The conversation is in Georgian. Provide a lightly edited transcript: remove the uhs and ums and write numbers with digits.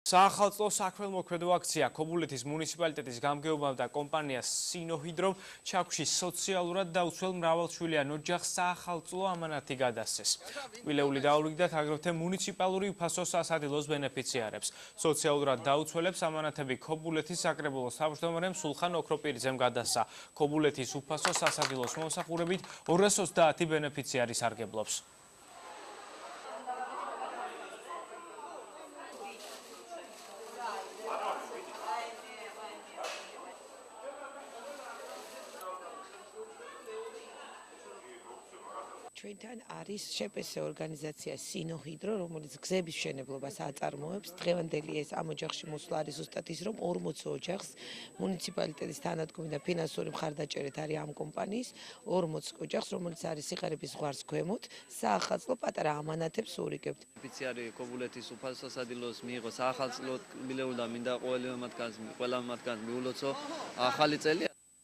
საახალწლო საქველმოქმედო აქცია ქობულეთის მუნიციპალიტეტის გამგეობამ და კომპანია სინოჰიდრომ ჩაქვში სოციალურად დაუცველ მრავალშვილიან ოჯახს საახალწლო ამანათი გადასცეს. ტკბილეული დაურიგდათ აგრეთვე მუნიციპალური უფასო სასადილოს ბენეფიციარებს. სოციალურად დაუცველებს ამანათები ქობულეთის საკრებულოს თავმჯდომარემ სულხან ოქროპირიძემ გადასცა. ქობულეთის უფასო სასადილოს მომსახურებით 230 ბენეფიციარი სარგებლობს. ჩვენთან არის შეპესე ორგანიზაცია სინოჰიდრო, რომელიც გზების მშენებლობას აწარმოებს. დღევანდელი ეს ამ ოჯახში მოსვლა არის ზუსტად ის, რომ 40 ოჯახს მუნიციპალიტეტის თანადგომი და ფინანსური მხარდაჭერით არის ამ კომპანიის 40 ოჯახს, რომელიც არის სიხარების ზღვარს ქვემოთ, საახალწლო პატარა ამანათებს ურიგებთ. ბენეფიციარი ქობულეთის უფასო სასადილოს მიიღო საახალწლო ტკბილეულ და მინდა ყველა მათგანს მიულოცო ახალი წელი.